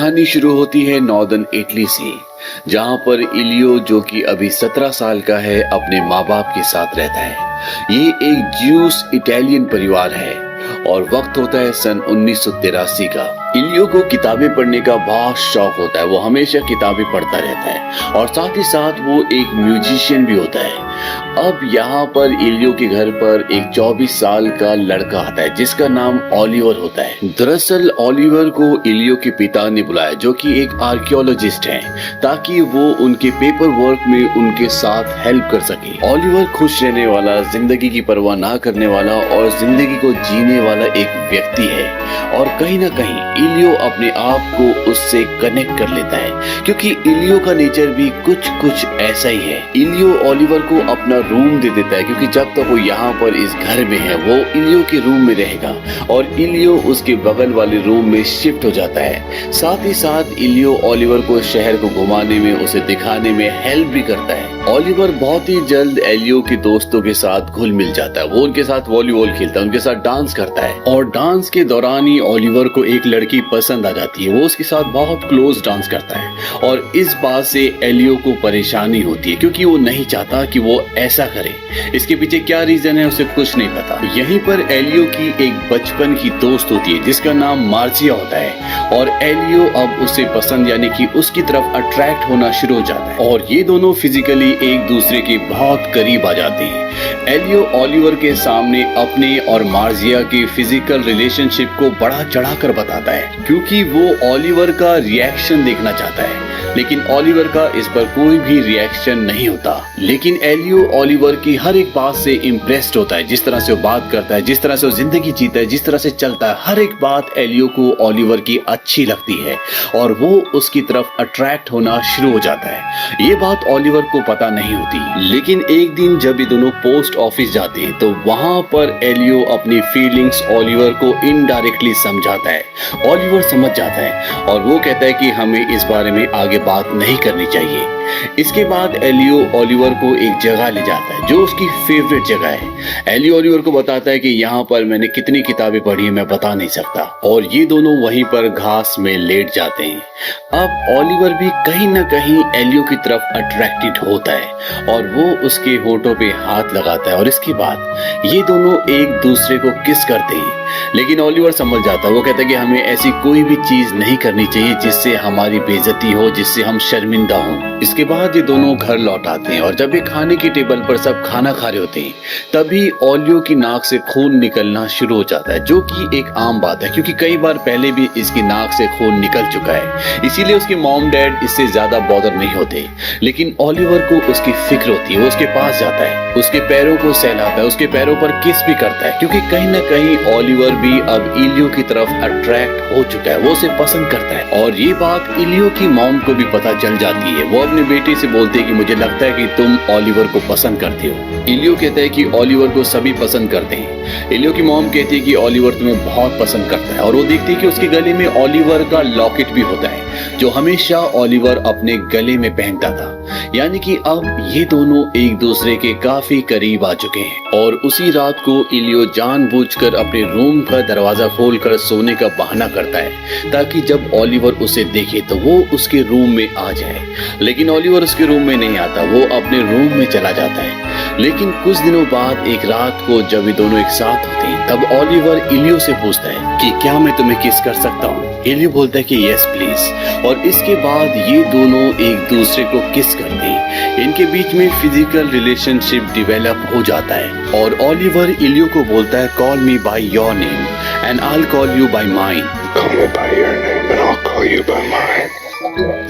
कहानी शुरू होती है नॉर्दर्न इटली से, जहां पर इलियो जो कि अभी 17 साल का है अपने माँ बाप के साथ रहता है। ये एक ज्यूस इटालियन परिवार है और वक्त होता है सन 1983 का। इलियो को किताबें पढ़ने का बहुत शौक होता है, वो हमेशा किताबें पढ़ता रहता है और साथ ही साथ वो एक म्यूजिशियन भी होता है। अब यहाँ पर इलियो के घर पर एक 24 साल का लड़का आता है जिसका नाम ओलिवर होता है। दरअसल ओलिवर को इलियो के पिता ने बुलाया जो कि एक आर्कियोलॉजिस्ट हैं, ताकि वो उनके पेपर वर्क में उनके साथ हेल्प कर सके। ओलिवर खुश रहने वाला, जिंदगी की परवाह ना करने वाला और जिंदगी को जीने वाला एक व्यक्ति है और कहीं ना कहीं इलियो अपने आप को उससे कनेक्ट कर लेता है, क्योंकि इलियो का नेचर भी कुछ ऐसा ही है। इलियो ओलिवर को अपना रूम दे देता है, क्योंकि जब तक वो यहाँ पर इस घर में है वो इलियो के रूम में रहेगा और इलियो उसके बगल वाले रूम में शिफ्ट हो जाता है। साथ ही साथ इलियो ओलिवर को शहर को घुमाने में, उसे दिखाने में हेल्प भी करता है। ओलिवर बहुत ही जल्द इलियो के दोस्तों के साथ घुल मिल जाता है। वो उनके साथ वॉलीबॉल खेलता है, उनके साथ डांस करता है और डांस के दौरान ही ओलिवर को एक लड़की पसंद आ जाती है। वो उसके साथ बहुत क्लोज डांस करता है और इस बात से इलियो को परेशानी होती है, क्योंकि वो नहीं चाहता कि वो ऐसा करे। इसके पीछे क्या रीजन है उसे कुछ नहीं पता। यहीं पर इलियो की एक बचपन की दोस्त होती है जिसका नाम मार्सिया होता है और इलियो अब उसे पसंद यानी कि उसकी तरफ अट्रैक्ट होना शुरू हो जाता है और ये दोनों फिजिकली एक दूसरे के बहुत करीब आ जाते हैं। इलियो ओलिवर के सामने अपने और मार्सिया के फिजिकल रिलेशनशिप को बढ़ा चढ़ाकर बताता है, क्योंकि वो ओलिवर का रिएक्शन देखना चाहता है, लेकिन ओलिवर का इस पर कोई भी रिएक्शन नहीं होता। लेकिन इलियो ओलिवर की हर एक बात से इम्प्रेस्ड होता है, जिस तरह से वो बात करता है, जिस तरह से वो जिंदगी जीता है, जिस तरह से चलता है, हर एक बात इलियो को ओलिवर की अच्छी लगती है और वो उसकी तरफ अट्रैक्ट होना शुरू हो जाता है। ये बात ओलिवर को पता नहीं होती, लेकिन एक दिन जब ये दोनों पोस्ट ऑफिस जाते हैं तो वहां पर इलियो अपनी फीलिंग्स ओलिवर को इनडायरेक्टली समझाता है। ओलिवर समझ जाता है और वो कहता है कि हमें इस बारे में आगे बात नहीं करनी चाहिए। इसके बाद इलियो ओलिवर को एक जगह ले जाता है जो उसकी फेवरेट जगह है। इलियो ओलिवर को बताता है कि यहाँ पर मैंने कितनी किताबें पढ़ी है मैं बता नहीं सकता, और ये दोनों वहीं पर घास में लेट जाते हैं। अब ओलिवर भी कहीं ना कहीं इलियो की तरफ अट्रैक्टेड होता है और वो उसके होठों पे हाथ लगाता है और इसके बाद ये दोनों एक दूसरे को किस करते हैं। लेकिन ओलिवर समझ जाता है, वो कहता है कि हमें ऐसी कोई भी चीज नहीं करनी चाहिए जिससे हमारी बेइज्जती हो, जिससे हम शर्मिंदा हों। इसके बाद ये दोनों घर लौट आते हैं और जब ये खाने की टेबल पर सब खाना खा रहे होते हैं तभी ओलियो की नाक से खून निकलना शुरू हो जाता है, जो कि एक आम बात है क्योंकि कई बार पहले भी इसकी नाक से खून निकल चुका है, इसीलिए उसके मॉम डैड इससे ज्यादा बॉदर नहीं होते। लेकिन ओलिवर को उसकी फिक्र होती है, वो उसके पास जाता है, उसके पैरों को सहलाता है, उसके पैरों पर किस भी करता है, क्योंकि कहीं ना कहीं ओलिवर भी अब इलियो की तरफ अट्रैक्ट हो चुका है, वो उसे पसंद करता है। और ये बात इलियो की मॉम को भी पता चल जाती है। वो अपने बेटे से बोलते हैं कि मुझे लगता है कि तुम ओलिवर को पसंद करते हो। इलियो कहता है कि ओलिवर को सभी पसंद करते हैं। इलियो की मॉम कहती है कि ओलिवर तुम्हें बहुत पसंद करता है और वो देखती है कि उसके गले में ओलिवर का लॉकेट भी होता है जो हमेशा ओलिवर अपने गले में पहनता था। यानी कि अब ये दोनों एक दूसरे के काफी करीब आ चुके हैं। और उसी रात को इलियो जानबूझकर अपने रूम का दरवाजा खोलकर सोने का बहाना करता है ताकि जब ओलिवर उसे देखे तो वो उसके रूम में आ जाए। लेकिन ओलिवर उसके रूम में नहीं आता, वो अपने रूम में चला जाता है। लेकिन कुछ दिनों बाद एक रात को जब ये दोनों एक साथ होते हैं तब ओलिवर इलियो से पूछता है कि क्या मैं तुम्हें किस कर सकता हूँ। इलियो बोलता है कि यस प्लीज, और इसके बाद ये दोनों एक दूसरे को किस करते हैं। इनके बीच में फिजिकल रिलेशनशिप डेवलप हो जाता है और ओलिवर इलियो को बोलता है call me by your name and I will call you by mine. Call me by your name and I'll call you by mine.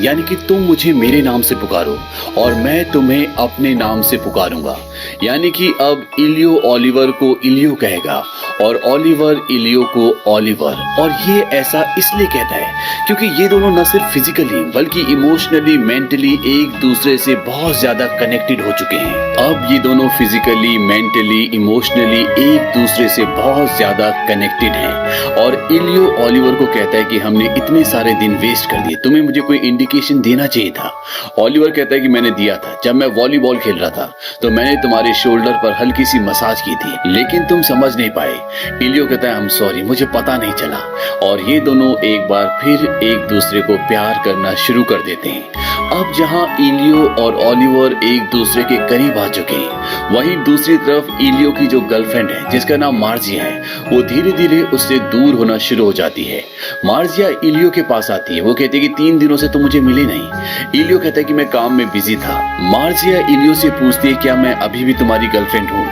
यानी कि तुम मुझे मेरे नाम से पुकारो और मैं तुम्हें अपने नाम से पुकारूंगा। यानी कि अब इलियो ओलिवर को इलियो कहेगा और ओलिवर इलियो को ओलिवर। और ये ऐसा इसलिए कहता है क्योंकि ये दोनों न सिर्फ फिजिकली बल्कि इमोशनली, मेंटली एक दूसरे से बहुत ज्यादा कनेक्टेड हो चुके हैं। अब ये दोनों फिजिकली, मेंटली, इमोशनली एक दूसरे से बहुत ज्यादा कनेक्टेड हैं। और इलियो ओलिवर को कहता है कि हमने इतने सारे दिन वेस्ट कर दिए, तुम्हें मुझे कोई इंडिकेशन इंडिकेशन देना चाहिए था। ओलिवर कहता है कि मैंने दिया था, जब मैं वॉलीबॉल खेल रहा था तो मैंने तुम्हारे शोल्डर पर हल्की सी मसाज की थी, लेकिन तुम समझ नहीं पाए। इलियो कहता है आई एम सॉरी, मुझे पता नहीं चला। और ये दोनों एक बार फिर एक दूसरे को प्यार करना शुरू कर देते हैं। अब जहां इलियो और ओलिवर एक दूसरे के करीब आ चुके हैं, वहीं दूसरी तरफ इलियो की जो गर्लफ्रेंड है जिसका नाम मार्जिया है, वो धीरे धीरे उससे दूर होना शुरू हो जाती है। मार्जिया इलियो के पास आती है, वो कहती है कि 3 दिनों से तुम मुझे मिले नहीं। इलियो कहता है कि मैं काम में बिजी था। मार्जिया इलियो से पूछती है क्या मैं अभी भी तुम्हारी गर्लफ्रेंड हूँ।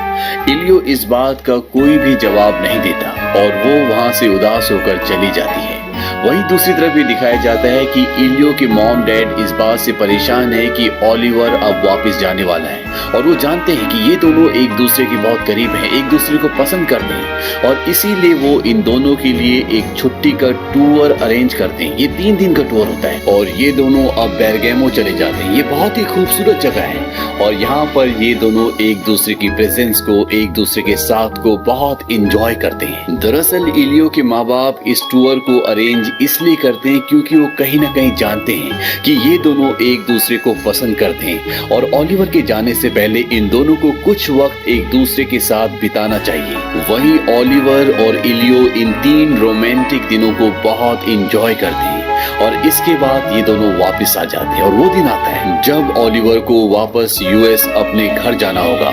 इलियो इस बात का कोई भी जवाब नहीं देता और वो वहां से उदास होकर चली जाती है। वहीं दूसरी तरफ ये दिखाया जाता है कि इलियो के मॉम डैड इस बात से परेशान है कि ओलिवर अब वापस जाने वाला है और वो जानते हैं कि ये दोनों एक दूसरे के बहुत करीब हैं, एक दूसरे को पसंद करते हैं और इसीलिए वो इन दोनों के लिए एक छुट्टी का टूर अरेंज करते हैं। ये 3 दिन का टूर होता है और ये दोनों अब बेरगेमो चले जाते हैं। ये बहुत ही खूबसूरत जगह है और यहाँ पर ये दोनों एक दूसरे की प्रेजेंस को, एक दूसरे के साथ को बहुत इंजॉय करते हैं। दरअसल इलियो के माँ बाप इस टूर को अरेंज इसलिए करते हैं क्योंकि वो कहीं ना कहीं जानते हैं कि ये दोनों एक दूसरे को पसंद करते हैं और ओलिवर के जाने से पहले इन दोनों को कुछ वक्त एक दूसरे के साथ बिताना चाहिए। वहीं ओलिवर और इलियो इन 3 रोमांटिक दिनों को बहुत इंजॉय करते हैं और इसके बाद ये दोनों वापस आ जाते हैं और वो दिन आता है जब ओलिवर को वापस यूएस अपने घर जाना होगा।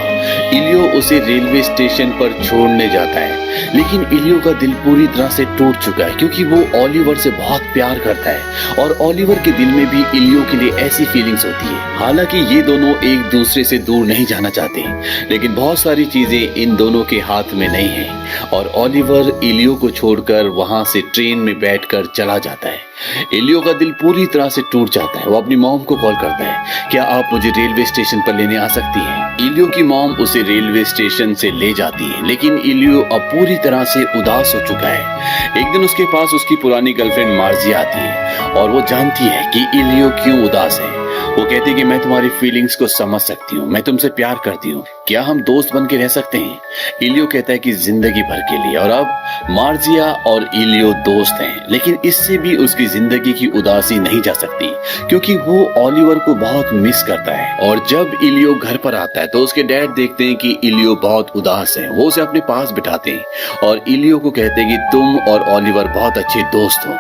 इलियो उसे रेलवे स्टेशन पर छोड़ने जाता है, लेकिन इलियो का दिल पूरी तरह से टूट चुका है क्योंकि वो ओलिवर से बहुत प्यार करता है और ओलिवर के दिल में भी इलियो के लिए ऐसी फीलिंग्स होती है। हालांकि ये दोनों एक दूसरे से दूर नहीं जाना चाहते, लेकिन बहुत सारी चीजें इन दोनों के हाथ में नहीं है और ओलिवर इलियो को छोड़कर वहां से ट्रेन में बैठकर चला जाता है। इलियो का दिल पूरी तरह से टूट जाता है। वो अपनी मॉम को कॉल करता है, क्या आप मुझे रेलवे स्टेशन पर लेने आ सकती हैं? इलियो की मॉम उसे रेलवे स्टेशन से ले जाती है, लेकिन इलियो अब पूरी तरह से उदास हो चुका है। एक दिन उसके पास उसकी पुरानी गर्लफ्रेंड मार्जिया आती है और वो जानती है कि इलियो क्यों उदास है। वो कहती है कि मैं तुम्हारी फीलिंग्स को समझ सकती हूँ, मैं तुमसे प्यार करती हूँ, क्या हम दोस्त बन के रह सकते हैं? इलियो कहता है कि जिंदगी भर के लिए। और अब मार्जिया और इलियो दोस्त हैं, लेकिन इससे भी उसकी जिंदगी की उदासी नहीं जा सकती क्योंकि वो ओलिवर को बहुत मिस करता है। और जब इलियो घर पर आता है तो उसके डैड देखते हैं कि इलियो बहुत उदास है। वो उसे अपने पास बिठाते हैं और इलियो को कहते हैं कि तुम और ओलिवर बहुत अच्छे दोस्त हो।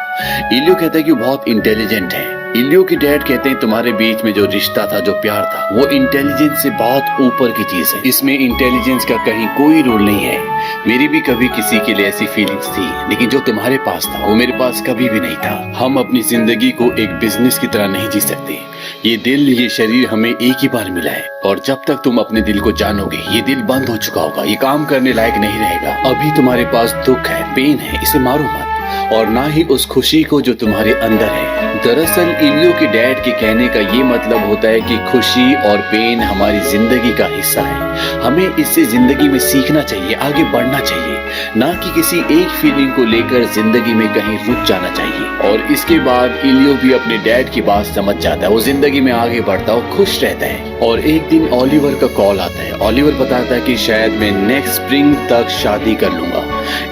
इलियो कहता है कि वो बहुत इंटेलिजेंट है। इलियो के डैड कहते हैं तुम्हारे बीच में जो रिश्ता था, जो प्यार था, वो इंटेलिजेंस से बहुत ऊपर की चीज है। इसमें इंटेलिजेंस का कहीं कोई रोल नहीं है। मेरी भी कभी किसी के लिए ऐसी फीलिंग्स थी, लेकिन जो तुम्हारे पास था वो मेरे पास कभी भी नहीं था। हम अपनी जिंदगी को एक बिजनेस की तरह नहीं जी सकते। ये दिल, ये शरीर हमें एक ही बार मिला है और जब तक तुम अपने दिल को जानोगे ये दिल बंद हो चुका होगा, ये काम करने लायक नहीं रहेगा। अभी तुम्हारे पास दुख है, पेन है, इसे मारो मत और ना ही उस खुशी को जो तुम्हारे अंदर है। दरअसल इलियो के डैड के कहने का ये मतलब होता है कि खुशी और पेन हमारी जिंदगी का हिस्सा है। हमें इससे जिंदगी में सीखना चाहिए, आगे बढ़ना चाहिए, ना कि किसी एक फीलिंग को लेकर जिंदगी में कहीं रुक जाना चाहिए। और इसके बाद इलियो भी अपने डैड की बात समझ जाता है। वो जिंदगी में आगे बढ़ता है, खुश रहता है। और एक दिन ओलिवर का कॉल आता है। ओलिवर बताता है कि शायद मैं नेक्स्ट स्प्रिंग तक शादी कर लूंगा।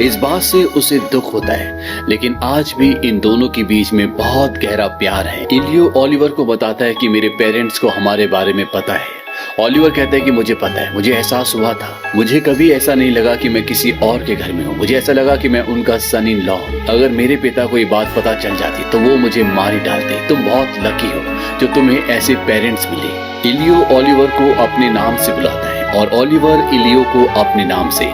इस बात से उसे दुख होता है, लेकिन आज भी इन दोनों के बीच में बहुत गहरा प्यार है। इलियो ओलिवर को बताता है कि मेरे पेरेंट्स को हमारे बारे में पता है। ओलिवर कहता है कि मुझे पता है, मुझे एहसास हुआ था। मुझे कभी ऐसा नहीं लगा कि मैं किसी और के घर में हूँ। मुझे ऐसा लगा कि मैं उनका सन इन लॉ। अगर मेरे पिता को ये बात पता चल जाती तो वो मुझे मार ही डालते। तुम बहुत लकी हो जो तुम्हें ऐसे पेरेंट्स मिले। इलियो ओलिवर को अपने नाम से बुलाता है और ओलिवर इलियो को अपने नाम से।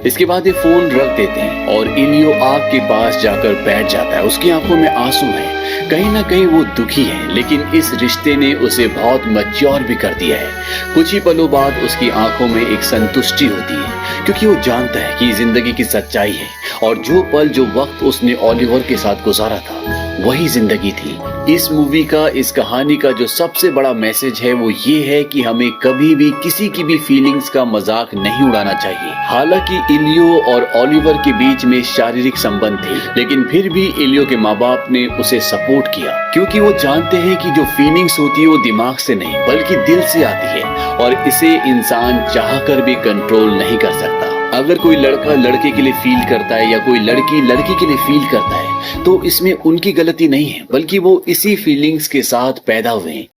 इसके बाद ये फोन रख देते हैं और इलियो आग के पास जाकर बैठ जाता है। उसकी आंखों में आंसू है, कहीं ना कहीं वो दुखी है, लेकिन इस रिश्ते ने उसे बहुत मैच्योर भी कर दिया है। कुछ ही पलों बाद उसकी आंखों में एक संतुष्टि होती है क्योंकि वो जानता है कि जिंदगी की सच्चाई है और जो पल, जो वक्त उसने ओलिवर के साथ गुजारा था वही जिंदगी थी। इस मूवी का, इस कहानी का जो सबसे बड़ा मैसेज है वो ये है कि हमें कभी भी किसी की भी फीलिंग्स का मजाक नहीं उड़ाना चाहिए। हालांकि इलियो और ओलिवर के बीच में शारीरिक संबंध थे, लेकिन फिर भी इलियो के माँ बाप ने उसे सपोर्ट किया क्योंकि वो जानते हैं कि जो फीलिंग्स होती है वो दिमाग से नहीं बल्कि दिल से आती है और इसे इंसान चाहकर भी कंट्रोल नहीं कर सकता। अगर कोई लड़का लड़के के लिए फील करता है या कोई लड़की लड़की के लिए फील करता है तो इसमें उनकी गलती नहीं है, बल्कि वो इसी फीलिंग्स के साथ पैदा हुए हैं।